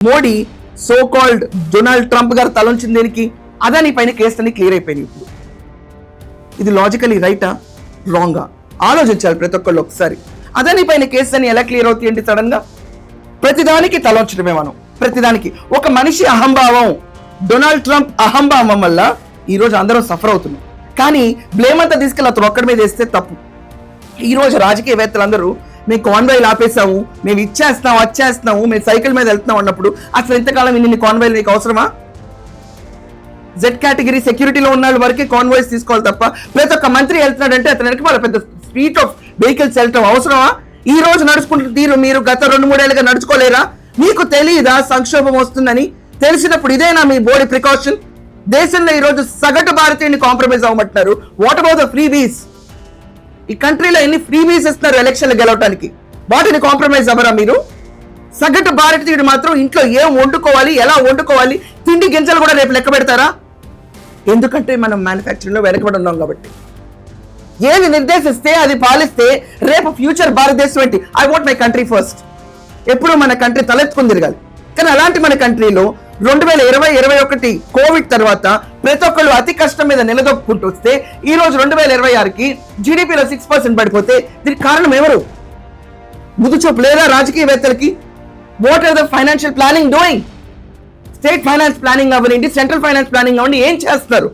Modi so called Donald Trump గారు తలంచిన దేనికి అదాని పైన కేసులన్నీ క్లియర్ అయిపోయినాయి. ఇప్పుడు ఇది లాజికలీ రైటా రాంగా ఆలోచించాలి ప్రతి ఒక్కళ్ళు ఒకసారి. అదాని పైన కేసులన్నీ ఎలా క్లియర్ అవుతాయండి సడన్ గా? ప్రతిదానికి తలంచడమే మనం. ప్రతిదానికి ఒక మనిషి అహంభావం, డొనాల్డ్ ట్రంప్ అహంభావం వల్ల ఈరోజు అందరం సఫర్ అవుతున్నాం. కానీ బ్లేమ్ అంతా తీసుకెళ్ళి అతను ఒక్కడి మీద వేస్తే తప్పు. ఈరోజు రాజకీయవేత్తలందరూ మేము కాన్వాయిలు ఆపేసాము, మేము ఇచ్చేస్తున్నాం వచ్చేస్తున్నాము, మేము సైకిల్ మీద వెళ్తున్నాం అన్నప్పుడు అసలు ఇంతకాలం ఇన్ని కాన్వాయిలు నీకు అవసరమా? జెడ్ కేటగిరీ సెక్యూరిటీలో ఉన్న వరకే కాన్వాయిస్ తీసుకోవాలి తప్ప ప్రతి ఒక్క మంత్రి వెళ్తున్నాడంటే అతను వెనక వాళ్ళ పెద్ద స్పీడ్ ఆఫ్ వెహికల్స్ వెళ్ళటం అవసరమా? ఈ రోజు నడుచుకుంటూ తీరు మీరు గత 2-3 ఏళ్ళుగా నడుచుకోలేరా? మీకు తెలియదా సంక్షోభం వస్తుందని? తెలిసినప్పుడు ఇదేనా మీ బోర్డు ప్రికాషన్? దేశంలో ఈ రోజు సగటు భారతీయుని కాంప్రమైజ్ అవ్వమంటున్నారు. What about the freebies? ఈ కంట్రీలో ఎన్ని ఫ్రీ బీస్ ఇస్తున్నారు ఎలక్షన్లు గెలవడానికి? వాటిని కాంప్రమైజ్ అవ్వరా మీరు? సగటు భారతీయుడు మాత్రం ఇంట్లో ఏం వండుకోవాలి, ఎలా వండుకోవాలి, తిండి గింజలు కూడా రేపు లెక్క పెడతారా? ఎందుకంటే మనం మ్యానుఫ్యాక్చరింగ్ లో వెనకబడి ఉన్నాం కాబట్టి. ఏది నిర్దేశిస్తే అది పాలిస్తే రేపు ఫ్యూచర్ భారతదేశం ఏంటి? I want my country first. ఎప్పుడు మన కంట్రీ తలెత్తుకుని తిరగాలి. కానీ అలాంటి మన కంట్రీలో 2020-21 కోవిడ్ తర్వాత ప్రతి ఒక్కళ్ళు అతి కష్టం మీద నిలదొక్కుంటూ వస్తే ఈ రోజు 2026కి జీడిపిలో 6% పడిపోతే దీనికి కారణం ఎవరు? ముందు చూపు లేదా రాజకీయవేత్తలకి? What are the financial planning doing? State finance planning అవ్వనండి, సెంట్రల్ ఫైనాన్స్ ప్లానింగ్ అవ్వండి, ఏం చేస్తున్నారు?